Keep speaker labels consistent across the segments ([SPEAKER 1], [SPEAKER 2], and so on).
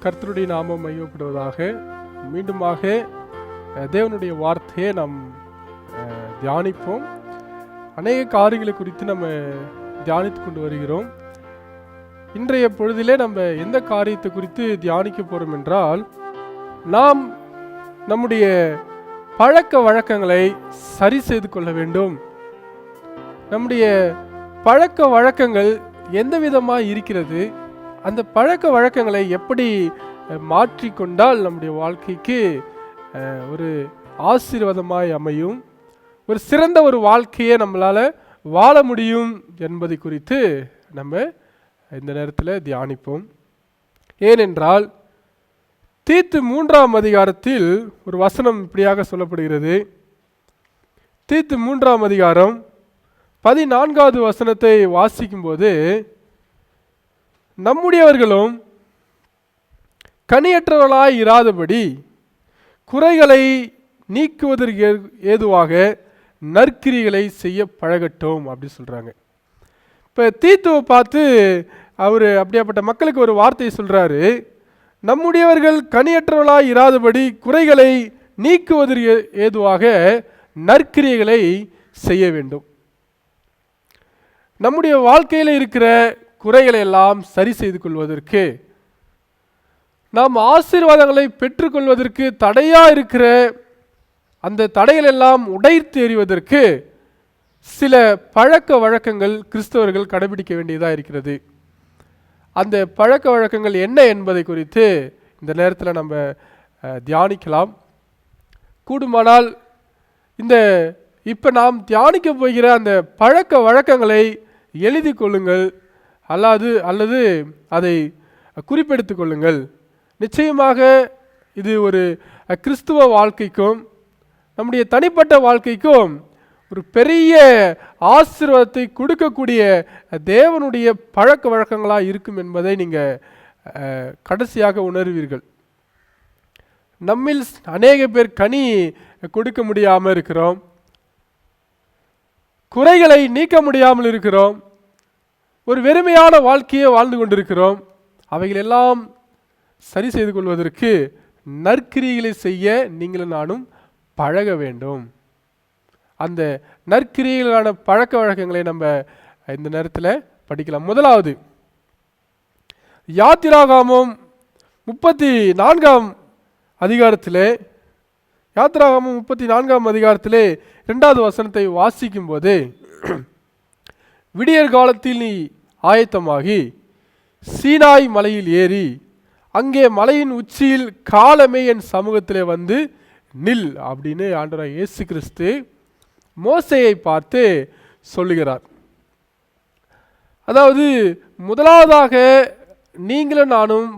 [SPEAKER 1] கர்த்தருடைய நாமம் மையப்படுவதாக. மீண்டுமாக தேவனுடைய வார்த்தையை நாம் தியானிப்போம். அநேக காரியங்களை குறித்து நம்ம தியானித்து கொண்டு வருகிறோம். இன்றைய பொழுதிலே நம்ம எந்த காரியத்தை குறித்து தியானிக்க போகிறோம் என்றால், நாம் நம்முடைய பழக்க வழக்கங்களை சரி செய்து கொள்ள வேண்டும். நம்முடைய பழக்க வழக்கங்கள் எந்த விதமாக இருக்கிறது, அந்த பழக்க வழக்கங்களை எப்படி மாற்றிக்கொண்டால் நம்முடைய வாழ்க்கைக்கு ஒரு ஆசீர்வாதமாய் அமையும், ஒரு சிறந்த ஒரு வாழ்க்கையை நம்மளால் வாழ முடியும் என்பதை குறித்து நம்ம இந்த நேரத்தில் தியானிப்போம். ஏனென்றால் தீத்து 3ஆம் அதிகாரத்தில் ஒரு வசனம் இப்படியாக சொல்லப்படுகிறது. தீத்து 3ஆம் அதிகாரம் 14வது வசனத்தை வாசிக்கும்போது, நம்முடையவர்களும் கனியற்றவர்களாய் இராதபடி குறைகளை நீக்குவதற்கு ஏதுவாக நற்கிரிகளை செய்ய பழகட்டும் அப்படி சொல்கிறாங்க. இப்போ தீத்துவை பார்த்து அவர் அப்படியாப்பட்ட மக்களுக்கு ஒரு வார்த்தையை சொல்கிறாரு. நம்முடையவர்கள் கனியற்றவர்களாய் இராதபடி குறைகளை நீக்குவதற்கு ஏதுவாக நற்கிரிகளை செய்ய வேண்டும். நம்முடைய வாழ்க்கையில் இருக்கிற குறைகளை எல்லாம் சரி செய்து கொள்வதற்கு, நாம் ஆசீர்வாதங்களை பெற்றுக்கொள்வதற்கு தடையாக இருக்கிற அந்த தடைகள் எல்லாம் உடைத்து எறிவதற்கு சில பழக்க வழக்கங்கள் கிறிஸ்தவர்கள் கடைபிடிக்க வேண்டியதாக இருக்கிறது. அந்த பழக்க வழக்கங்கள் என்ன என்பதை குறித்து இந்த நேரத்தில் நம்ம தியானிக்கலாம். கூடுமானால் இப்போ நாம் தியானிக்க போகிற அந்த பழக்க வழக்கங்களை எழுதி கொள்ளுங்கள், அல்லது அதை குறிப்பெடுத்து கொள்ளுங்கள். நிச்சயமாக இது ஒரு கிறிஸ்துவ வாழ்க்கைக்கும் நம்முடைய தனிப்பட்ட வாழ்க்கைக்கும் ஒரு பெரிய ஆசீர்வாதத்தை கொடுக்கக்கூடிய தேவனுடைய பழக்க வழக்கங்களாக இருக்கும் என்பதை நீங்கள் கடைசியாக உணர்வீர்கள். நம்மில் அநேக பேர் கனி கொடுக்க முடியாமல் இருக்கிறோம், குறைகளை நீக்க முடியாமல் இருக்கிறோம், ஒரு வெறுமையான வாழ்க்கையை வாழ்ந்து கொண்டிருக்கிறோம். அவைகளெல்லாம் சரி செய்து கொள்வதற்கு நற்கிரிகளை செய்ய நீங்களும் நானும் பழக வேண்டும். அந்த நற்கிரிகளான பழக்க வழக்கங்களை நம்ம இந்த நேரத்தில் படிக்கலாம். முதலாவது, யாத்திராகமம் 34ஆம் அதிகாரத்திலே 2வது வசனத்தை வாசிக்கும் போது, விடியற் காலத்தில் நீ ஆயத்தமாகி சீனாய் மலையில் ஏறி அங்கே மலையின் உச்சியில் காலமே என் சமூகத்திலே வந்து நில் அப்படின்னு ஆண்டவராகிய இயேசு கிறிஸ்து மோசேயை பார்த்து சொல்லுகிறார். அதாவது முதலாவதாக நீங்களும் நானும்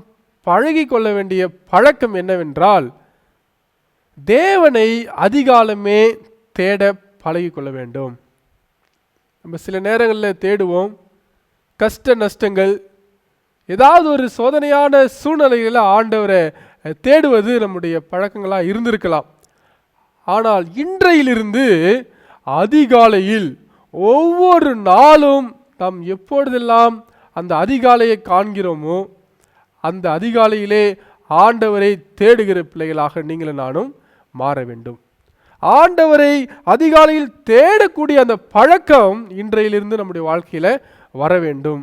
[SPEAKER 1] பழகி கொள்ள வேண்டிய பழக்கம் என்னவென்றால், தேவனை அதிகாலமே தேட பழகி கொள்ள வேண்டும். நம்ம சில நேரங்களில் தேடுவோம், கஷ்ட நஷ்டங்கள், ஏதாவது ஒரு சோதனையான சூழ்நிலைகளில் ஆண்டவரை தேடுவது நம்முடைய பழக்கங்களாக இருந்திருக்கலாம். ஆனால் இன்றையிலிருந்து அதிகாலையில் ஒவ்வொரு நாளும் நாம் எப்பொழுதெல்லாம் அந்த அதிகாலையை காண்கிறோமோ அந்த அதிகாலையிலே ஆண்டவரை தேடுகிற பிள்ளைகளாக நீங்களும் நானும் மாற வேண்டும். ஆண்டவரை அதிகாலையில் தேடக்கூடிய அந்த பழக்கம் இன்றையிலிருந்து நம்முடைய வாழ்க்கையில் வர வேண்டும்.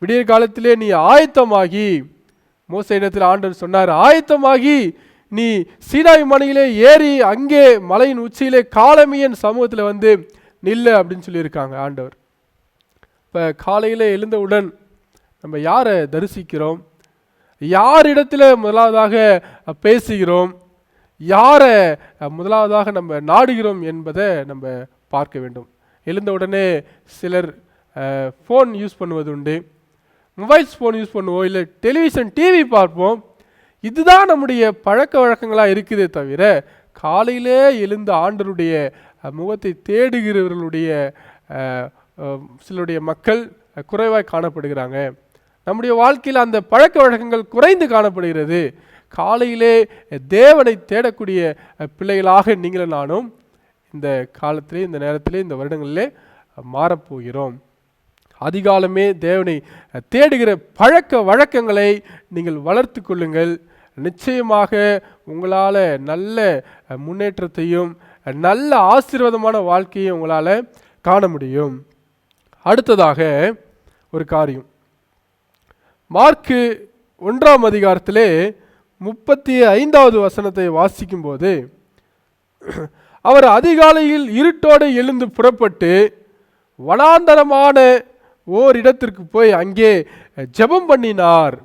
[SPEAKER 1] விடிய காலத்திலே நீ ஆயத்தமாகி, மோசேயிடத்தில் ஆண்டவர் சொன்னார், ஆயத்தமாகி நீ சீனாய் மலையிலே ஏறி அங்கே மலையின் உச்சியிலே காலமியன் சமூகத்தில் வந்து நில்லு அப்படின்னு சொல்லியிருக்காங்க ஆண்டவர். இப்போ காலையில் எழுந்தவுடன் நம்ம யாரை தரிசிக்கிறோம், யாரிடத்தில் முதலாவதாக பேசுகிறோம், யாரை முதலாவதாக நம்ம நாடுகிறோம் என்பதை நம்ம பார்க்க வேண்டும். எழுந்தவுடனே சிலர் ஃபோன் யூஸ் பண்ணுவது உண்டு, மொபைல்ஸ் ஃபோன் யூஸ் பண்ணுவோம், இல்லை டெலிவிஷன் டிவி பார்ப்போம். இதுதான் நம்முடைய பழக்க வழக்கங்களாக இருக்குதே தவிர, காலையிலே எழுந்த ஆண்டவருடைய முகத்தை தேடுகிறவர்களுடைய சிலருடைய மக்கள் குறைவாய் காணப்படுகிறாங்க. நம்முடைய வாழ்க்கையில் அந்த பழக்க வழக்கங்கள் குறைந்து காணப்படுகிறது. காலையிலே தேவனை தேடக்கூடிய பிள்ளைகளாக நீங்களும் நானும் இந்த காலத்திலே, இந்த நேரத்திலே, இந்த வருடங்களிலே மாறப்போகிறோம். அதிகாலமே தேவனை தேடுகிற பழக்க வழக்கங்களை நீங்கள் வளர்த்து கொள்ளுங்கள். நிச்சயமாக உங்களால் நல்ல முன்னேற்றத்தையும் நல்ல ஆசீர்வாதமான வாழ்க்கையை உங்களால் காண முடியும். அடுத்ததாக ஒரு காரியம், மார்க்கு 1ஆம் அதிகாரத்திலே 35வது வசனத்தை வாசிக்கும் போது, அவர் அதிகாலையில் இருட்டோடு எழுந்து புறப்பட்டு வனாந்தரமான ஓரிடத்திற்கு போய் அங்கே ஜெபம் பண்ணினார்.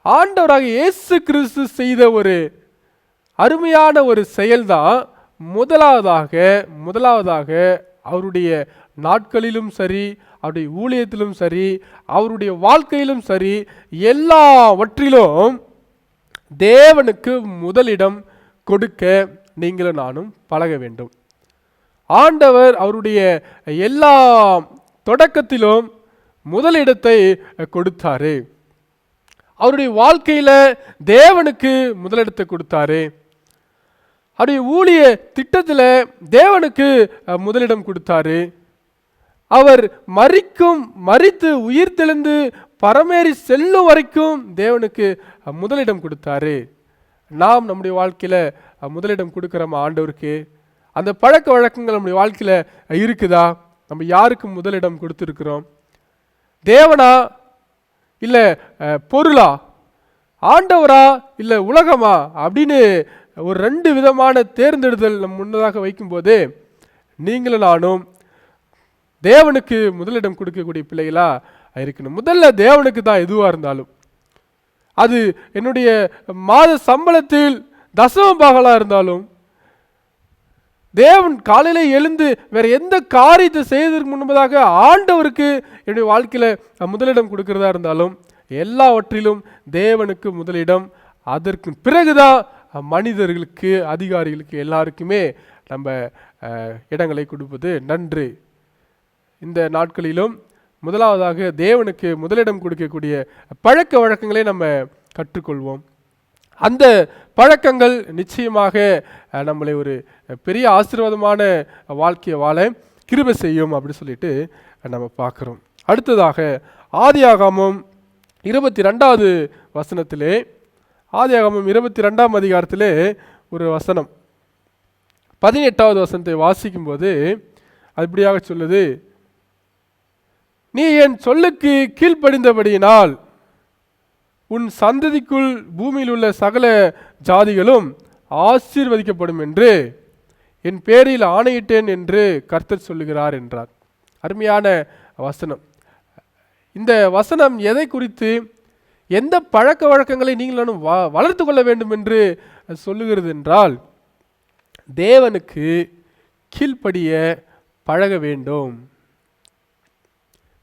[SPEAKER 1] ஆண்டவராக இயேசு கிறிஸ்து செய்த ஒரு அருமையான ஒரு செயல்தான் முதலாவதாக அவருடைய நாட்களிலும் சரி, அவருடைய ஊழியத்திலும் சரி, அவருடைய வாழ்க்கையிலும் சரி, எல்லாவற்றிலும் தேவனுக்கு முதலிடம் கொடுக்க நீங்களும் நானும் பழக வேண்டும். ஆண்டவர் அவருடைய எல்லா தொடக்கத்திலும் முதலிடத்தை கொடுத்தாரு. அவருடைய வாழ்க்கையில தேவனுக்கு முதலிடத்தை கொடுத்தாரு. அவருடைய ஊழிய திட்டத்தில் தேவனுக்கு முதலிடம் கொடுத்தாரு. அவர் மரித்து உயிர் தெழுந்து பரமேறி செல்லும் வரைக்கும் தேவனுக்கு முதலிடம் கொடுத்தாரு. நாம் நம்முடைய வாழ்க்கையில முதலிடம் கொடுக்கிறோமா ஆண்டவருக்கு? அந்த பழக்க வழக்கங்கள் நம்முடைய வாழ்க்கையில இருக்குதா? நம்ம யாருக்கு முதலிடம் கொடுத்துருக்கிறோம்? தேவனா இல்ல பொருளா? ஆண்டவரா இல்ல உலகமா? அப்படின்னு ஒரு 2 விதமான தேர்ந்தெடுதல் நம் முன்னதாக வைக்கும்போது நீங்களும் நானும் தேவனுக்கு முதலிடம் கொடுக்கக்கூடிய பிள்ளைகளா இருக்கணும். முதல்ல தேவனுக்கு தான் எதுவாக இருந்தாலும், அது என்னுடைய மாத சம்பளத்தில் தசம பாகலா இருந்தாலும், தேவன் காலையில எழுந்து வேற எந்த காரியத்தை செய்வதற்கு முன்பதாக ஆண்டவருக்கு என்னுடைய வாழ்க்கையில முதலிடம் கொடுக்கிறதா இருந்தாலும், எல்லாவற்றிலும் தேவனுக்கு முதலிடம். அதற்கு பிறகுதான் மனிதர்களுக்கு, அதிகாரிகளுக்கு, எல்லாருக்குமே நம்ம இடங்களை கொடுப்பது நன்று. இந்த நாட்களிலும் முதலாவதாக தேவனுக்கு முதலிடம் கொடுக்கக்கூடிய பழக்க வழக்கங்களை நம்ம கற்றுக்கொள்வோம். அந்த பழக்கங்கள் நிச்சயமாக நம்மளை ஒரு பெரிய ஆசீர்வாதமான வாழ்க்கையை வாழ கிருபை செய்யும் அப்படி சொல்லிட்டு நம்ம பார்க்குறோம். அடுத்ததாக ஆதியாகமம் 22வது வசனத்திலே, ஆதியாகமம் 22ஆம் அதிகாரத்திலே ஒரு வசனம் 18வது வசனத்தை வாசிக்கும் போது அது இப்படியாக சொல்லுது, நீ என் சொல்லுக்கு கீழ்ப்படிந்தபடியினால் உன் சந்ததிக்குள் பூமியில் உள்ள சகல ஜாதிகளும் ஆசீர்வதிக்கப்படும் என்று என் பேரில் ஆணையிட்டேன் என்று கர்த்தர் சொல்லுகிறார் என்றார். அருமையான வசனம். இந்த வசனம் எதை குறித்து, எந்த பழக்க வழக்கங்களை நீங்களும் வளர்த்து கொள்ள வேண்டும் என்று சொல்லுகிறது என்றால், தேவனுக்கு கீழ்ப்படிய பழக வேண்டும்.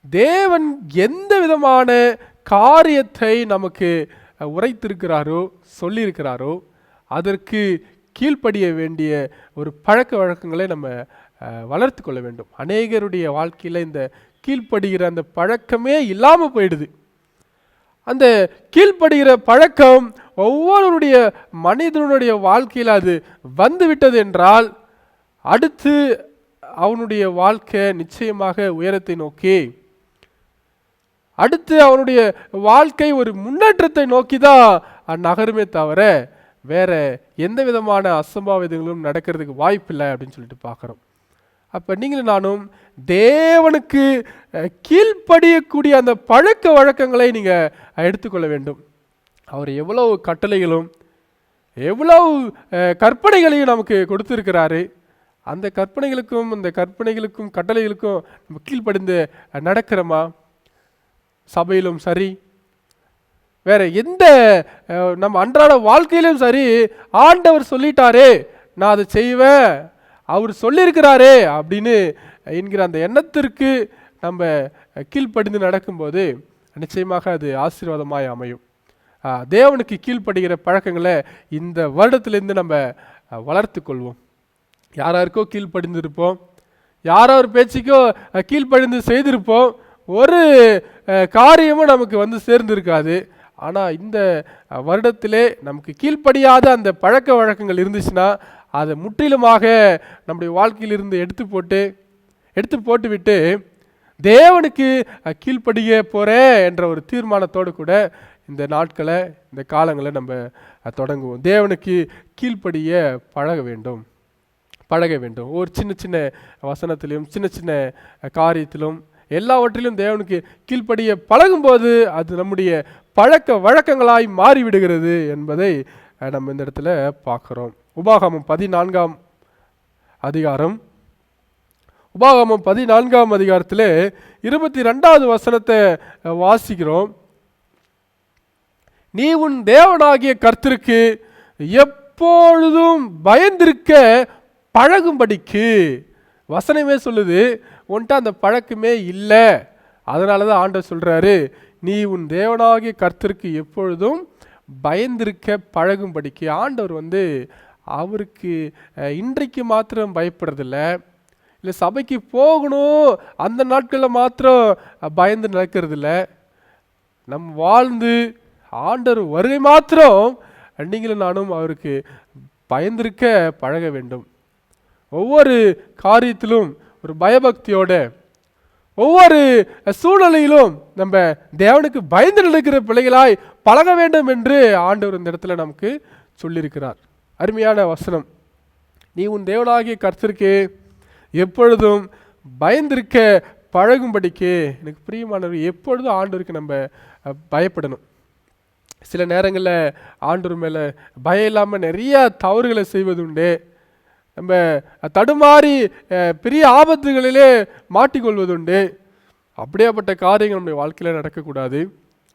[SPEAKER 1] தேவன் எந்த விதமான காரியத்தை நமக்கு உரைத்திருக்கிறாரோ, சொல்லியிருக்கிறாரோ, அதற்கு கீழ்ப்படிய வேண்டிய ஒரு பழக்க வழக்கங்களை நம்ம வளர்த்து கொள்ள வேண்டும். அநேகருடைய வாழ்க்கையில் இந்த கீழ்ப்படுகிற அந்த பழக்கமே இல்லாமல் போயிடுது. அந்த கீழ்ப்படுகிற பழக்கம் ஒவ்வொருடைய மனிதனுடைய வாழ்க்கையில் அது வந்து விட்டது என்றால், அடுத்து அவனுடைய வாழ்க்கை நிச்சயமாக உயரத்தை நோக்கி, அடுத்து அவனுடைய வாழ்க்கை ஒரு முன்னேற்றத்தை நோக்கி தான் நகருமே தவிர வேற எந்த விதமான அசம்பாவிதங்களும் நடக்கிறதுக்கு வாய்ப்பில்லை அப்படின்னு சொல்லிட்டு பார்க்குறோம். அப்போ நீங்களும் நானும் தேவனுக்கு கீழ்ப்படியக்கூடிய அந்த பழக்க வழக்கங்களை நீங்கள் எடுத்துக்கொள்ள வேண்டும். அவர் எவ்வளவு கட்டளைகளும் எவ்வளவு கற்பனைகளையும் நமக்கு கொடுத்துருக்கிறாரு. அந்த கற்பனைகளுக்கும் கட்டளைகளுக்கும் நம்ம கீழ்ப்படிந்து நடக்கிறோமா? சபையிலும் சரி, வேற எந்த நம்ம அன்றாட வாழ்க்கையிலும் சரி, ஆண்டவர் சொல்லிட்டாரே நான் அதை செய்வேன், அவர் சொல்லியிருக்கிறாரே அப்படின்னு என்கிற அந்த எண்ணத்திற்கு நம்ம கீழ்ப்படிந்து நடக்கும்போது நிச்சயமாக அது ஆசீர்வாதமாய் அமையும். தேவனுக்கு கீழ்ப்படுகிற பழக்கங்களை இந்த வருடத்திலேருந்து நம்ம வளர்த்து கொள்வோம். யாராருக்கோ கீழ்ப்படிந்திருப்போம், யாரோ பேச்சுக்கோ கீழ்ப்படிந்து செய்திருப்போம், ஒரு காரியமும் நமக்கு வந்து சேர்ந்திருக்காது. ஆனால் இந்த வருடத்திலே நமக்கு கீழ்ப்படியாத அந்த பழக்க வழக்கங்கள் இருந்துச்சுன்னா அதை முற்றிலுமாக நம்முடைய வாழ்க்கையிலிருந்து எடுத்து போட்டு விட்டு தேவனுக்கு கீழ்ப்படிய போகிறேன் என்ற ஒரு தீர்மானத்தோடு கூட இந்த நாட்களை, இந்த காலங்களை நம்ம தொடங்குவோம். தேவனுக்கு கீழ்ப்படிய பழக வேண்டும். ஒரு சின்ன சின்ன வசனத்திலும் சின்ன சின்ன காரியத்திலும் எல்லாவற்றிலும் தேவனுக்கு கீழ்ப்படிய பழகும்போது அது நம்முடைய பழக்க வழக்கங்களாய் மாறிவிடுகிறது என்பதை நம்ம இந்த இடத்துல பார்க்குறோம். உபாகமம் 14ஆம் அதிகாரம் 22வது வசனத்தை வாசிக்கிறோம். நீ உன் தேவனாகிய கர்த்தருக்கு எப்பொழுதும் பயந்திருக்க பழகும்படிக்கு. வசனமே சொல்லுது, உன்ட்ட அந்த பழக்கமே இல்லை. அதனால தான் ஆண்டவர் சொல்றாரு, நீ உன் தேவனாகிய கர்த்தருக்கு எப்பொழுதும் பயந்திருக்க பழகும்படிக்கு. ஆண்டவர் அவருக்கு இன்றைக்கு மாத்திரம் பயப்படுறதில்ல, இல்லை சபைக்கு போகணும் அந்த நாட்களில் மாத்திரம் பயந்து நடக்கிறதில்ல. வாழ்ந்து ஆண்டவர் வருகை மாத்திரம் நீங்களும் நானும் அவருக்கு பயந்திருக்க பழக வேண்டும். ஒவ்வொரு காரியத்திலும் ஒரு பயபக்தியோட, ஒவ்வொரு சூழ்நிலையிலும் நம்ம தேவனுக்கு பயந்து நடக்கிற பிள்ளைகளாய் பழக வேண்டும் என்று ஆண்டவர் இந்த இடத்துல நமக்கு சொல்லியிருக்கிறார். அருமையான வசனம். நீ உன் தேவனாகிய கர்த்தருக்கு எப்பொழுதும் பயந்திருக்க பழகும்படிக்கு. எனக்கு பிரியமானவர், எப்பொழுதும் ஆண்டவருக்கு நம்ம பயப்படணும். சில நேரங்களில் ஆண்டவர் மேலே பயம் இல்லாமல் நிறைய தவறுகளை செய்வதுண்டு. நம்ம தடுமாறி பெரிய ஆபத்துகளிலே மாட்டிக்கொள்வதுண்டு. அப்படியாப்பட்ட காரியங்கள் நம்முடைய வாழ்க்கையில் நடக்கக்கூடாது.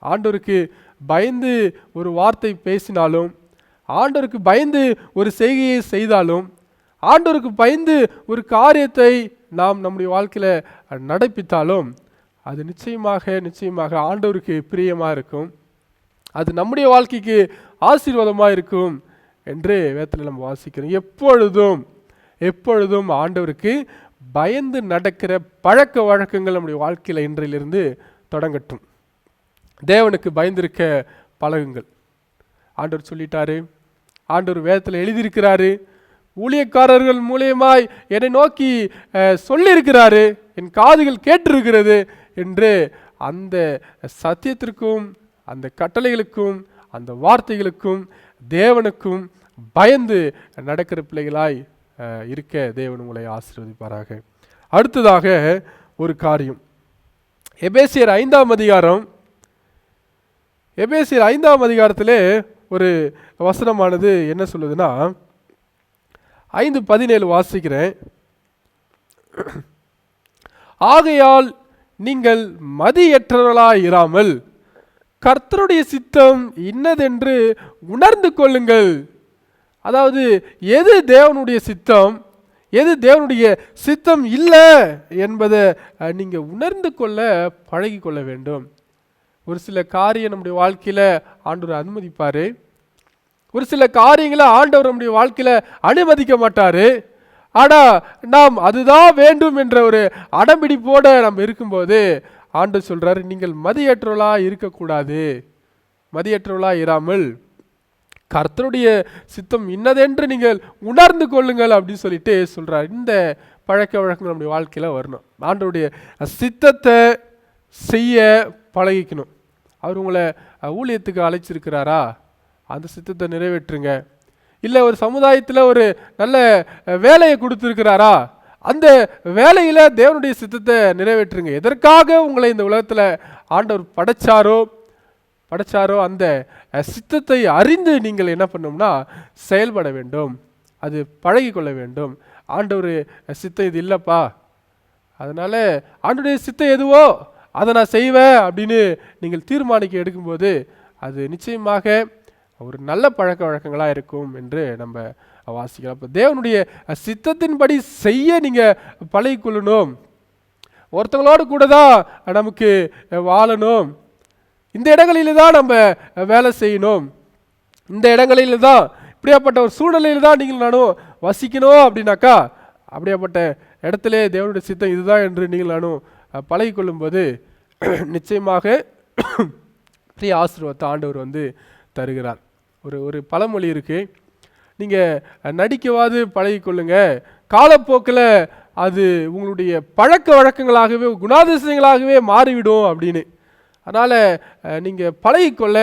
[SPEAKER 1] ஆண்டவருக்கு பயந்து ஒரு வார்த்தை பேசினாலும், ஆண்டவருக்கு பயந்து ஒரு செய்கையை செய்தாலும், ஆண்டவருக்கு பயந்து ஒரு காரியத்தை நாம் நம்முடைய வாழ்க்கையில் நடப்பித்தாலும் அது நிச்சயமாக ஆண்டவருக்கு பிரியமாக இருக்கும். அது நம்முடைய வாழ்க்கைக்கு ஆசீர்வாதமாக இருக்கும் என்று வேதத்தில் நம்ம வாசிக்கிறோம். எப்பொழுதும் ஆண்டவருக்கு பயந்து நடக்கிற பழக்க வழக்கங்கள் நம்முடைய வாழ்க்கையில் இன்றையிலிருந்து தொடங்கட்டும். தேவனுக்கு பயந்திருக்க பழகுங்கள். ஆண்டவர் சொல்லிட்டாரு, ஆண்டவர் வேதத்தில் எழுதியிருக்கிறாரு, ஊழியக்காரர்கள் மூலியமாய் என்னை நோக்கி சொல்லியிருக்கிறாரு, என் காதுகள் கேட்டிருக்கிறது என்று அந்த சத்தியத்திற்கும் அந்த கட்டளைகளுக்கும் அந்த வார்த்தைகளுக்கும் தேவனுக்கும் பயந்து நடக்கிற பிள்ளைகளாய் இருக்க தேவன் உங்களை ஆசீர்வதிப்பாராக. அடுத்ததாக ஒரு காரியம், எபேசியர் 5ஆம் அதிகாரத்திலே ஒரு வசனமானது என்ன சொல்லுதுன்னா, 5:17 வாசிக்கிறேன். ஆகையால் நீங்கள் மதியற்றவர்களாய் இராமல் கர்த்தருடைய சித்தம் இன்னதென்று உணர்ந்து கொள்ளுங்கள். அதாவது எது தேவனுடைய சித்தம், எது தேவனுடைய சித்தம் இல்லை என்பதை நீங்கள் உணர்ந்து கொள்ள பழகி கொள்ள வேண்டும். ஒரு சில காரியம் நம்முடைய வாழ்க்கையில் ஆண்டவர் அனுமதிப்பார், ஒரு சில காரியங்களை ஆண்டவர் நம்முடைய வாழ்க்கையில் அனுமதிக்க மாட்டார். ஆனால் நாம் அதுதான் வேண்டும் என்ற ஒரு அடம்பிடிப்போடு நம்ம இருக்கும்போது ஆண்டவர் சொல்கிறாரு, நீங்கள் மதியற்றவர்களாக இருக்கக்கூடாது, மதியற்றவர்களாக இராமல் கர்த்தருடைய சித்தம் இன்னதென்று நீங்கள் உணர்ந்து கொள்ளுங்கள் அப்படின்னு சொல்லிட்டு சொல்கிறார். இந்த பழக்க வழக்கங்கள் நம்முடைய வாழ்க்கையில் வரணும். ஆண்டவருடைய சித்தத்தை செய்ய பழகிக்கணும். அவர் உங்களை ஊழியத்துக்கு அழைச்சிருக்கிறாரா, அந்த சித்தத்தை நிறைவேற்றுங்க. இல்லை ஒரு சமுதாயத்தில் ஒரு நல்ல வேலையை கொடுத்துருக்கிறாரா, அந்த வேலையில் தேவனுடைய சித்தத்தை நிறைவேற்றுங்க. எதற்காக உங்களை இந்த உலகத்தில் ஆண்டவர் படைச்சாரோ அந்த சித்தத்தை அறிந்து நீங்கள் என்ன பண்ணோம்னா செயல்பட வேண்டும், அது பழகி கொள்ள வேண்டும். ஆண்டவர் சித்தம் இது இல்லைப்பா, அதனால் ஆண்டவருடைய சித்தம் எதுவோ அதை நான் செய்வேன் அப்படின்னு நீங்கள் தீர்மானிக்க எடுக்கும்போது அது நிச்சயமாக ஒரு நல்ல பழக்க வழக்கங்களாக இருக்கும் என்று நம்ம வாசிக்கலாம். இப்போ தேவனுடைய சித்தத்தின்படி செய்ய நீங்கள் பழகிக்கொள்ளணும். ஒருத்தங்களோடு கூட தான் நமக்கு வாழணும், இந்த இடங்களில் தான் நம்ம வேலை செய்யணும், இந்த இடங்களில் தான் இப்படியாப்பட்ட ஒரு சூழ்நிலையில் தான் நீங்கள் நானும் வசிக்கணும் அப்படின்னாக்கா, அப்படியாப்பட்ட இடத்துல தேவனுடைய சித்தம் இதுதான் என்று நீங்கள் நானும் பழகிக்கொள்ளும்போது நிச்சயமாக பெரிய ஆசீர்வாதத்தை ஆண்டவர் தருகிறார். ஒரு பழமொழி இருக்குது, நீங்கள் நடிக்கவாது பழகிக்கொள்ளுங்க, காலப்போக்கில் அது உங்களுடைய பழக்க வழக்கங்களாகவே குணாதிசயங்களாகவே மாறிவிடும் அப்படின்னு. அதனால் நீங்கள் பழகிக்கொள்ள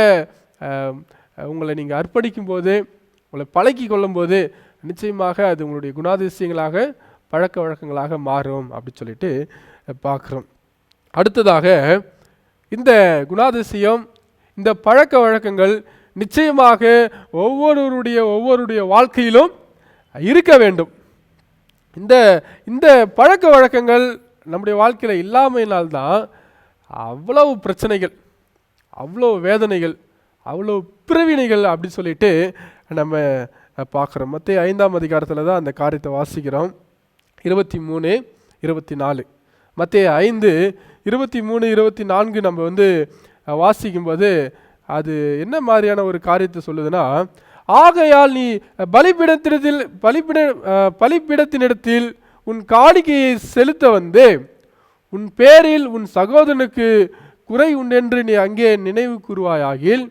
[SPEAKER 1] உங்களை நீங்கள் அர்ப்பணிக்கும் போது, உங்களை பழக்கி கொள்ளும்போது நிச்சயமாக அது உங்களுடைய குணாதிசயங்களாக பழக்க வழக்கங்களாக மாறும் அப்படி சொல்லிட்டு பார்க்குறோம். அடுத்ததாக இந்த குணாதிசயம், இந்த பழக்க வழக்கங்கள் நிச்சயமாக ஒவ்வொருடைய வாழ்க்கையிலும் இருக்க வேண்டும். இந்த இந்த பழக்க வழக்கங்கள் நம்முடைய வாழ்க்கையில் இல்லாமையினால்தான் அவ்வளவு பிரச்சனைகள், அவ்வளோ வேதனைகள், அவ்வளோ பிரிவினைகள் அப்படி சொல்லிட்டு நம்ம பார்க்குறோம். மத்தேயு 5ஆம் அதிகாரத்தில் தான் அந்த காரியத்தை வாசிக்கிறோம். 23, 24. மத்தேயு 5, 23, 24 நம்ம வாசிக்கும்போது அது என்ன மாதிரியான ஒரு காரியத்தை சொல்லுதுன்னா, ஆகையால் நீ பலிபீடத்தினிடத்தில் உன் காணிக்கையை செலுத்த வந்து உன் பேரில் உன் சகோதரனுக்கு குறை உண்டென்று நீ அங்கே நினைவு கூறுவாயாகில்,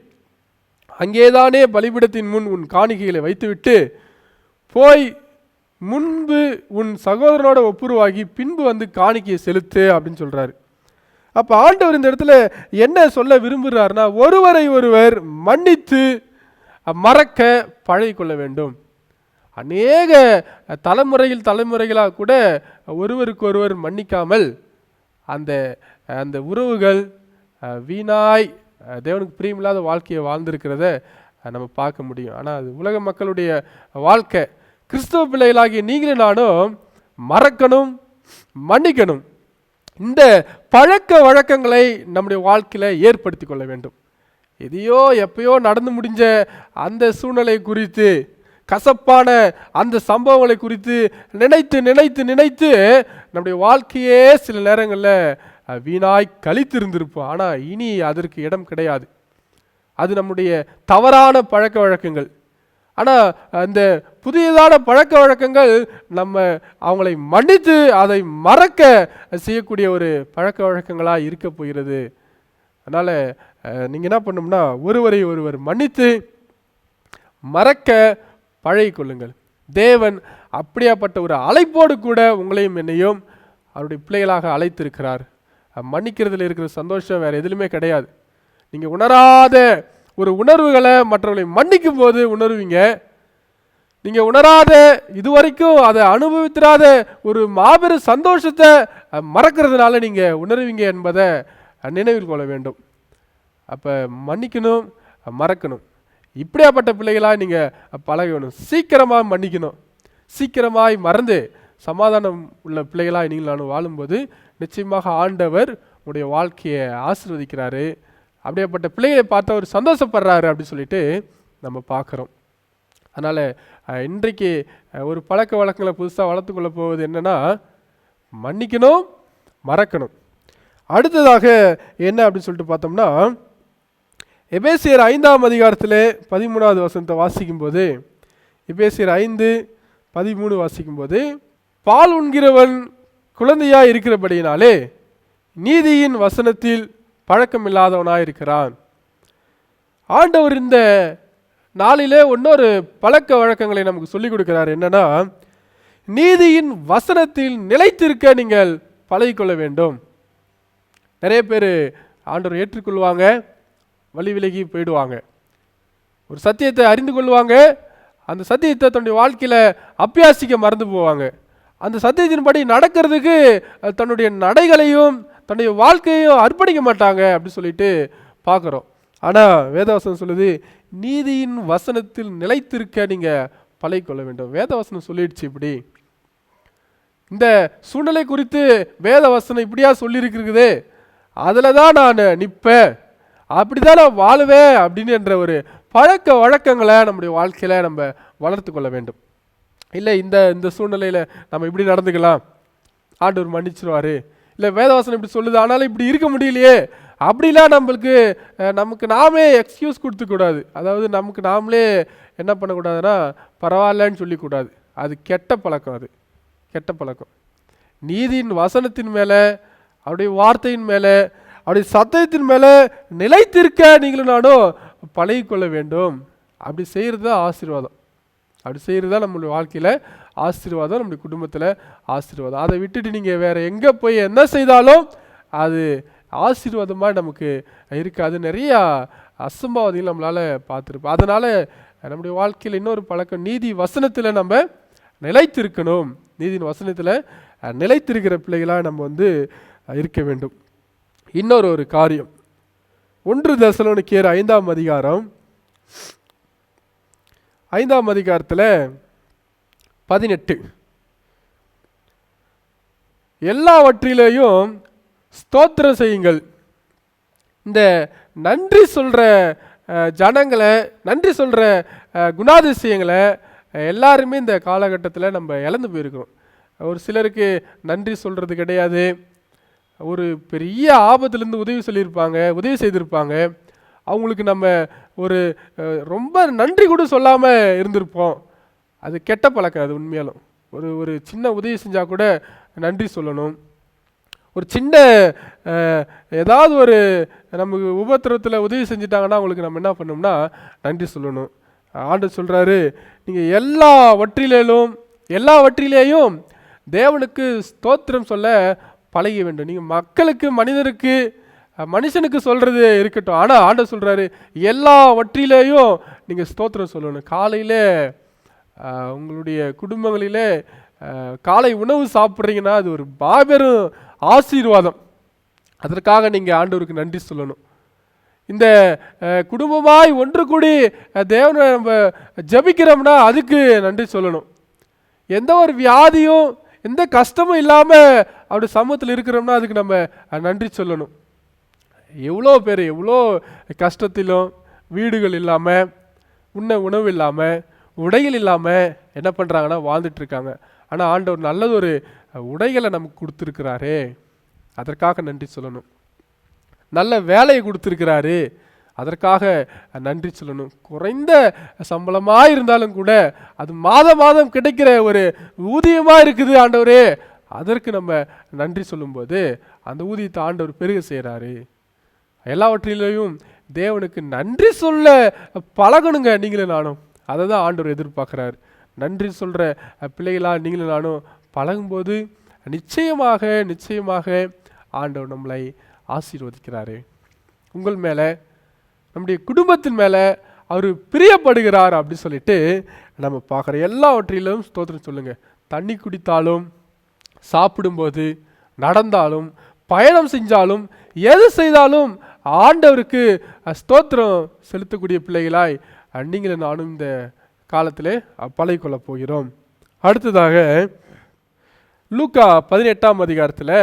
[SPEAKER 1] அங்கேதானே பலிபீடத்தின் முன் உன் காணிக்கைகளை வைத்துவிட்டு போய் முன்பு உன் சகோதரனோட ஒப்புருவாகி பின்பு வந்து காணிக்கையை செலுத்து அப்படின்னு சொல்றாரு. அப்ப ஆண்டவர் இந்த இடத்துல என்ன சொல்ல விரும்புகிறார்னா, ஒருவரை ஒருவர் மன்னித்து மறக்க பழகிக்கொள்ள வேண்டும். அநேக தலைமுறைகளாக கூட ஒருவருக்கு ஒருவர் மன்னிக்காமல் அந்த அந்த உறவுகள் வீணாய் தேவனுக்கு பிரியமில்லாத வாழ்க்கையை வாழ்ந்திருக்கிறத நம்ம பார்க்க முடியும். ஆனால் அது உலக மக்களுடைய வாழ்க்கை. கிறிஸ்தவ பிள்ளைகளாகிய நீங்களும் நானும் மறக்கணும், மன்னிக்கணும். இந்த பழக்க வழக்கங்களை நம்முடைய வாழ்க்கையில் ஏற்படுத்தி கொள்ள வேண்டும். எதையோ எப்பயோ நடந்து முடிஞ்ச அந்த சூழ்நிலை குறித்து, கசப்பான அந்த சம்பவங்களை குறித்து நினைத்து நினைத்து நினைத்து நம்முடைய வாழ்க்கையே சில நேரங்களில் வீணாய் கழித்திருந்திருப்போம். ஆனால் இனி அதற்கு இடம் கிடையாது. அது நம்முடைய தவறான பழக்க வழக்கங்கள். ஆனால் அந்த புதியதான பழக்க வழக்கங்கள் நம்ம அவங்களை மன்னித்து அதை மறக்க செய்யக்கூடிய ஒரு பழக்க வழக்கங்களாக இருக்க போகிறது. அதனால் நீங்கள் என்ன பண்ணணும்னா, ஒருவரை ஒருவர் மன்னித்து மறக்க பழகி கொள்ளுங்கள். தேவன் அப்படியாப்பட்ட ஒரு அழைப்போடு கூட உங்களையும் என்னையும் அவருடைய பிள்ளைகளாக அழைத்திருக்கிறார். மன்னிக்கிறதுல இருக்கிற சந்தோஷம் வேறு எதுலையுமே கிடையாது. நீங்கள் உணராத ஒரு உணர்வுகளை மற்றவர்களை மன்னிக்கும் போது உணர்வீங்க. நீங்கள் உணராத, இதுவரைக்கும் அதை அனுபவித்திராத ஒரு மாபெரும் சந்தோஷத்தை மறக்கிறதுனால நீங்கள் உணர்வீங்க என்பதை நினைவில் கொள்ள வேண்டும். அப்போ மன்னிக்கணும், மறக்கணும். இப்படியாப்பட்ட பிள்ளைகளாக நீங்கள் பழகணும். சீக்கிரமாக மன்னிக்கணும், சீக்கிரமாய் மறந்து சமாதானம் உள்ள பிள்ளைகளாக நீங்கள் நானும் வாழும்போது நிச்சயமாக ஆண்டவர் உங்களுடைய வாழ்க்கையை ஆசீர்வதிக்கிறாரு. அப்படியாப்பட்ட பிள்ளைகளை பார்த்து அவர் சந்தோஷப்படுறாரு அப்படின்னு சொல்லிட்டு நம்ம பார்க்குறோம். அதனால் இன்றைக்கு ஒரு பழக்க வழக்கங்களை புதுசாக வளர்த்துக்கொள்ள போவது என்னென்னா, மன்னிக்கணும், மறக்கணும். அடுத்ததாக என்ன அப்படின்னு சொல்லிட்டு பார்த்தோம்னா, எபேசியர் 5ஆம் அதிகாரத்தில் 13வது வசனத்தை வாசிக்கும்போது, எபேசியர் 5:13 வாசிக்கும்போது, பால் உண்கிறவன் குழந்தையாய் இருக்கிறபடியினாலே நீதியின் வசனத்தில் பழக்கமில்லாதவனாய் இருக்கிறான். ஆண்டவர் இந்த நாளிலே இன்னொரு பழக்க வழக்கங்களை நமக்கு சொல்லிக் கொடுக்கிறார். என்னன்னா, நீதியின் வசனத்தில் நிலைத்திருக்க நீங்கள் பழகிக்கொள்ள வேண்டும். நிறைய பேர் ஆண்டவர் ஏற்றுக்கொள்வாங்க, வழி விலகி போயிடுவாங்க. ஒரு சத்தியத்தை அறிந்து கொள்வாங்க, அந்த சத்தியத்தை தன்னுடைய வாழ்க்கையில் அபியாசிக்க மறந்து போவாங்க. அந்த சத்தியத்தின்படி நடக்கிறதுக்கு தன்னுடைய நடைகளையும் தன்னுடைய வாழ்க்கையையும் அர்ப்பணிக்க மாட்டாங்க அப்படி சொல்லிட்டு பார்க்குறோம். ஆனால் வேதவசனம் சொல்லுது, நீதியின் வசனத்தில் நிலைத்திருக்க நீங்கள் பழகிக்கொள்ள வேண்டும். வேதவசனம் சொல்லிடுச்சு. இப்படி இந்த சூழ்நிலை குறித்து வேதவசனம் இப்படியா சொல்லியிருக்கிறது, அதில் தான் நான் நிற்பேன், அப்படிதான் நான் வாழுவேன் அப்படின்னு என்ற ஒரு பழக்க வழக்கங்களை நம்முடைய வாழ்க்கையில் நம்ம வளர்த்து கொள்ள வேண்டும். இல்லை இந்த இந்த சூழ்நிலையில் நம்ம இப்படி நடந்துக்கலாம், ஆண்டவர் மன்னிச்சிருவார், இல்லை வேதவசனம் இப்படி சொல்லுது ஆனாலும் இப்படி இருக்க முடியலையே அப்படிலாம் நமக்கு நாமே எக்ஸ்கியூஸ் கொடுத்துக்கூடாது. அதாவது நமக்கு நாமளே என்ன பண்ணக்கூடாதுன்னா பரவாயில்லன்னு சொல்லிக்கூடாது. அது கெட்ட பழக்கம், அது கெட்ட பழக்கம். நீதியின் வசனத்தின் மேலே, அவருடைய வார்த்தையின் மேலே, அவருடைய சத்தியத்தின் மேலே நிலைத்திருக்க நீங்களும் நானும் பழகிக்கொள்ள வேண்டும். அப்படி செய்கிறது தான் ஆசீர்வாதம். அப்படி செய்கிறது தான் நம்மளுடைய வாழ்க்கையில் ஆசீர்வாதம், நம்முடைய குடும்பத்தில் ஆசீர்வாதம். அதை விட்டுட்டு நீங்கள் வேறு எங்கே போய் என்ன செய்தாலும் அது ஆசீர்வாதமாக நமக்கு இருக்காது. நிறையா அசம்பாவதிகள் நம்மளால் பார்த்துருப்போம். அதனால் நம்முடைய வாழ்க்கையில் இன்னொரு பழக்கம், நீதி வசனத்தில் நம்ம நிலைத்திருக்கணும். நீதியின் வசனத்தில் நிலைத்திருக்கிற பிள்ளைகளாக நம்ம இருக்க வேண்டும். இன்னொரு காரியம், 1 தெசலோனிக்கேயர் 5ஆம் அதிகாரம் 5ஆம் அதிகாரத்தில் 18, எல்லாவற்றிலேயும் ஸ்தோத்திரம் செய்யுங்கள். இந்த நன்றி சொல்கிற ஜனங்களை, நன்றி சொல்கிற குணாதிசயங்களை எல்லாருமே இந்த காலகட்டத்தில் நம்ம இழந்து போயிருக்கிறோம். ஒரு சிலருக்கு நன்றி சொல்கிறது கிடையாது. ஒரு பெரிய ஆபத்துலேருந்து உதவி செய்திருப்பாங்க. அவங்களுக்கு நம்ம ஒரு ரொம்ப நன்றி கூட சொல்லாமல் இருந்திருப்போம். அது கெட்ட பழக்கம். அது உண்மையாலும் ஒரு சின்ன உதவி செஞ்சால் கூட நன்றி சொல்லணும். ஒரு சின்ன ஏதாவது ஒரு நமக்கு உபத்திரத்தில் உதவி செஞ்சிட்டாங்கன்னா அவங்களுக்கு நம்ம என்ன பண்ணோம்னா நன்றி சொல்லணும். ஆண்டவர் சொல்கிறாரு, நீங்கள் எல்லாவற்றிலேயும் தேவனுக்கு ஸ்தோத்திரம் சொல்ல பழக வேண்டும். நீங்கள் மக்களுக்கு, மனுஷனுக்கு சொல்கிறது இருக்கட்டும், ஆனால் ஆண்டவர் சொல்கிறாரு எல்லாவற்றிலேயும் நீங்கள் ஸ்தோத்திரம் சொல்லணும். காலையில் உங்களுடைய குடும்பங்களிலே காலை உணவு சாப்பிட்றீங்கன்னா அது ஒரு மாபெரும் ஆசீர்வாதம். அதற்காக நீங்கள் ஆண்டவருக்கு நன்றி சொல்லணும். இந்த குடும்பமாய் ஒன்று கூடி தேவனை நம்ம ஜபிக்கிறோம்னா அதுக்கு நன்றி சொல்லணும். எந்த ஒரு வியாதியும் எந்த கஷ்டமும் இல்லாமல் அப்படி சமூகத்தில் இருக்கிறோம்னா அதுக்கு நம்ம நன்றி சொல்லணும். எவ்வளோ பேர் எவ்வளோ கஷ்டத்திலும் வீடுகள் இல்லாமல், உணவு இல்லாமல், உடைகள் இல்லாமல் என்ன பண்ணுறாங்கன்னா வாழ்ந்துட்டுருக்காங்க. ஆனால் ஆண்டவர் நல்லதொரு உடைகளை நமக்கு கொடுத்துருக்கிறாரே, அதற்காக நன்றி சொல்லணும். நல்ல வேலையை கொடுத்துருக்கிறாரு, அதற்காக நன்றி சொல்லணும். குறைந்த சம்பளமாக இருந்தாலும் கூட அது மாதம் கிடைக்கிற ஒரு ஊதியமாக இருக்குது ஆண்டவரே, அதற்கு நம்ம நன்றி சொல்லும்போது அந்த ஊதியத்தை ஆண்டவர் பெருக செய்கிறாரு. எல்லாவற்றிலையும் தேவனுக்கு நன்றி சொல்ல பழகணுங்க நீங்களும் நானும். அதை தான் ஆண்டவர் எதிர்பார்க்குறாரு. நன்றி சொல்கிற பிள்ளைகளாக நீங்களும் நானும் பழகும்போது நிச்சயமாக ஆண்டவர் நம்மளை ஆசீர்வதிக்கிறாரு. உங்கள் மேலே, நம்முடைய குடும்பத்தின் மேலே அவர் பிரியப்படுகிறார் அப்படி சொல்லிட்டு நம்ம பார்க்குறோம். எல்லாவற்றிலும் ஸ்தோத்திரம் சொல்லுங்கள். தண்ணி குடித்தாலும், சாப்பிடும்போது, நடந்தாலும், பயணம் செஞ்சாலும், எது செய்தாலும் ஆண்டவருக்கு ஸ்தோத்திரம் செலுத்தக்கூடிய பிள்ளைகளாய் நீங்களும் நானும் இந்த காலத்திலே பழகிக்கொள்ள போகிறோம். அடுத்ததாக லூக்கா 18ஆம் அதிகாரத்தில்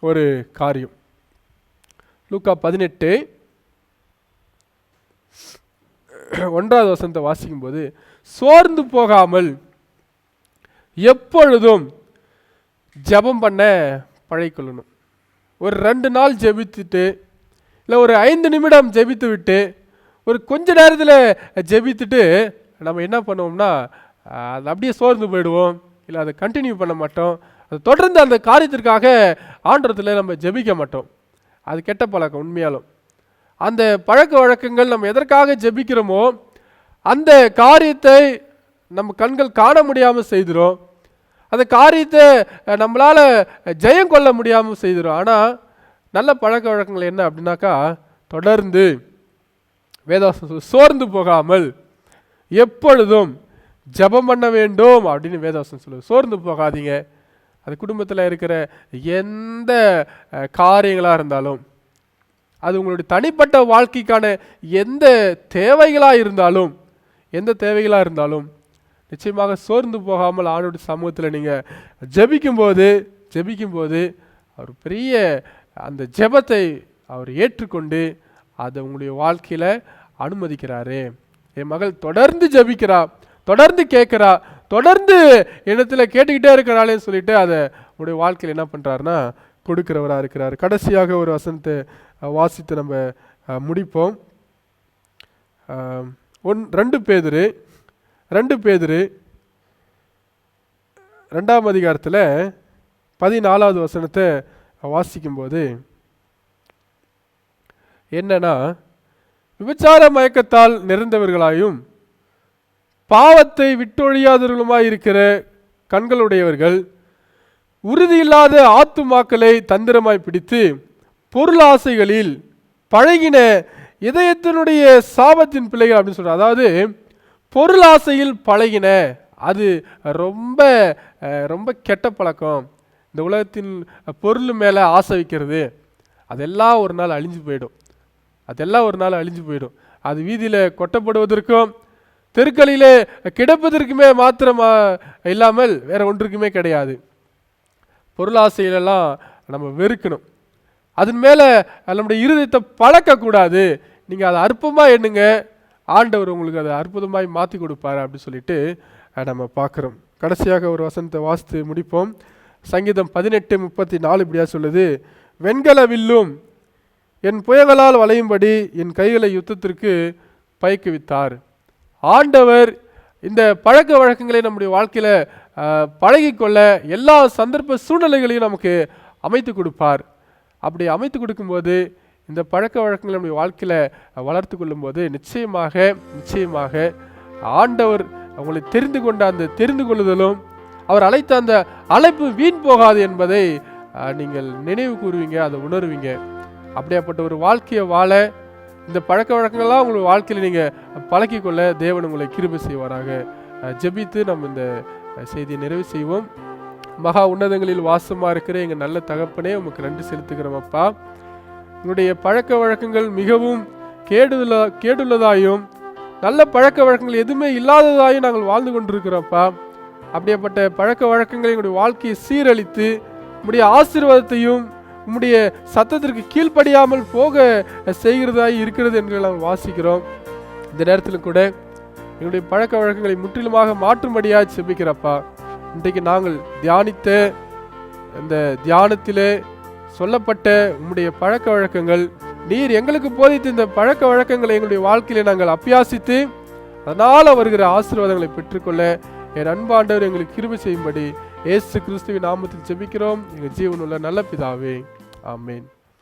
[SPEAKER 1] ஒரு காரியம். லூக்கா 18 1வது வசனத்தை வாசிக்கும் போது, சோர்ந்து போகாமல் எப்பொழுதும் ஜெபம் பண்ண பழகிக்கொள்ளணும். ஒரு 2 நாள் ஜெபித்துட்டு, இல்லை ஒரு 5 நிமிடம் ஜெபித்து விட்டு, ஒரு கொஞ்ச நேரத்தில் ஜெபித்துட்டு நம்ம என்ன பண்ணுவோம்னா அது அப்படியே சோர்ந்து போயிடுவோம். இல்லை அதை கண்டினியூ பண்ண மாட்டோம். அது தொடர்ந்து அந்த காரியத்திற்காக ஆண்டவரத்தில் நம்ம ஜெபிக்க மாட்டோம். அது கெட்ட பழக்கம். உண்மையாலும் அந்த பழக்க வழக்கங்கள், நம்ம எதற்காக ஜெபிக்கிறோமோ அந்த காரியத்தை நம்ம கண்கள் காண முடியாமல் செய்திரும். அந்த காரியத்தை நம்மளால் ஜெயம் கொள்ள முடியாமல் செய்திரும். ஆனால் நல்ல பழக்க வழக்கங்கள் என்ன அப்படின்னாக்கா, தொடர்ந்து வேதவசனம் சோர்ந்து போகாமல் எப்பொழுதும் ஜெபம் பண்ண வேண்டும் அப்படின்னு வேதவசனம் சொல்லுது. சோர்ந்து போகாதீங்க. அது குடும்பத்தில் இருக்கிற எந்த காரியங்களாக இருந்தாலும், அது உங்களுடைய தனிப்பட்ட வாழ்க்கைக்கான எந்த தேவைகளாக இருந்தாலும் நிச்சயமாக சோர்ந்து போகாமல் ஆண்டவருடைய சமூகத்தில் நீங்கள் ஜெபிக்கும்போது அவர் பெரிய அந்த ஜெபத்தை அவர் ஏற்றுக்கொண்டு அதை உங்களுடைய வாழ்க்கையில் அனுமதிக்கிறாரு. என் மகள் தொடர்ந்து ஜெபிக்கிறா, தொடர்ந்து கேட்குறா, தொடர்ந்து இடத்துல கேட்டுக்கிட்டே இருக்கிறாளேன்னு சொல்லிட்டு அதை உங்களுடைய வாழ்க்கையில் என்ன பண்ணுறாருன்னா கொடுக்கிறவராக இருக்கிறார். கடைசியாக ஒரு வசனத்தை வாசித்து நம்ம முடிப்போம். 2 பேதுரு 2ஆம் அதிகாரத்தில் 14வது வசனத்தை வாசிக்கும்போது என்னன்னா, விபச்சார மயக்கத்தால் நிறைந்தவர்களாயும் பாவத்தை விட்டொழியாதவர்களுமாய் இருக்கிற கண்களுடையவர்கள், உறுதியில்லாத ஆத்துமாக்களை தந்திரமாய் பிடித்து பொருளாசைகளில் பழகின இதயத்தினுடைய சாபத்தின் பிள்ளைகள் அப்படின்னு சொல்றாங்க. அதாவது பொருளாசையில் பழகின, அது ரொம்ப ரொம்ப கெட்ட பழக்கம். இந்த உலகத்தின் பொருள் மேலே ஆசை வைக்கிறது, அதெல்லாம் ஒரு நாள் அழிஞ்சு போயிடும். அது வீதியில் கொட்டப்படுவதற்கும் தெருக்களிலே கிடப்பதற்குமே மாத்திரமா இல்லாமல் வேற ஒன்றுக்குமே கிடையாது. பொருளாசையிலெல்லாம் நம்ம வெறுக்கணும். அதன் மேலே நம்முடைய இருதயத்தை பழக்கக்கூடாது. நீங்கள் அதை அற்பமாக எண்ணுங்க, ஆண்டவர் உங்களுக்கு அதை அற்புதமாய் மாற்றி கொடுப்பார் அப்படின்னு சொல்லிட்டு நம்ம பார்க்குறோம். கடைசியாக ஒரு வசனத்தை வாசித்து முடிப்போம். சங்கீதம் 18:34 இப்படியா சொல்லுது, வெண்கல வில்லும் என் புயங்களால் வளையும்படி என் கைகளை யுத்தத்திற்கு பயிக்குவித்தார். ஆண்டவர் இந்த பழக்க வழக்கங்களை நம்முடைய வாழ்க்கையில் பழகிக்கொள்ள எல்லா சந்தர்ப்ப சூழ்நிலைகளையும் நமக்கு அமைத்து கொடுப்பார். அப்படி அமைத்து கொடுக்கும்போது இந்த பழக்க வழக்கங்களை நம்முடைய வாழ்க்கையில் வளர்த்து கொள்ளும்போது நிச்சயமாக ஆண்டவர் அவங்களை தெரிந்து கொண்ட அந்த தெரிந்து கொள்ளுதலும் அவர் அழைத்த அந்த அழைப்பு வீண் போகாது என்பதை நீங்கள் நினைவு கூறுவீங்க, அதை உணர்வீங்க. அப்படியாப்பட்ட ஒரு வாழ்க்கையை வாழ இந்த பழக்க வழக்கங்கள்லாம் உங்களுடைய வாழ்க்கையில் நீங்கள் பழக்கிக்கொள்ள தேவன் உங்களை கிருபை செய்வாராக. ஜெபித்து நம்ம இந்த செய்தியை நிறைவு செய்வோம். மகா உன்னதங்களில் வாசமாக இருக்கிற எங்கள் நல்ல தகப்பனே, உமக்கு நன்றி செலுத்துகிறோம் அப்பா. உங்களுடைய பழக்க வழக்கங்கள் மிகவும் கேடுள்ளதாயும் நல்ல பழக்க வழக்கங்கள் எதுவுமே இல்லாததாயும் நாங்கள் வாழ்ந்து கொண்டிருக்கிறோம்ப்பா. அப்படியேப்பட்ட பழக்க வழக்கங்களை எங்களுடைய வாழ்க்கையை சீரழித்து உம்முடைய ஆசீர்வாதத்தையும் உம்முடைய சத்தத்திற்கு கீழ்ப்படியாமல் போக செய்கிறதாய் இருக்கிறது என்று நாங்கள் வாசிக்கிறோம். இந்த நேரத்தில் கூட எங்களுடைய பழக்க வழக்கங்களை முற்றிலுமாக மாற்றும்படியாக செபிக்கிறப்பா. இன்றைக்கு நாங்கள் தியானித்த இந்த தியானத்திலே சொல்லப்பட்ட உம்முடைய பழக்க வழக்கங்கள், நீர் எங்களுக்கு போதித்த இந்த பழக்க வழக்கங்களை எங்களுடைய வாழ்க்கையில நாங்கள் அபியாசித்து அதனால் வருகிற ஆசீர்வாதங்களை பெற்றுக்கொள்ள என் அன்பாண்டவர் எங்களுக்கு கிருபை செய்யும்படி இயேசு கிறிஸ்துவின் நாமத்தில் ஜெபிக்கிறோம் எங்கள் ஜீவனுள்ள நல்ல பிதாவே, ஆமேன்.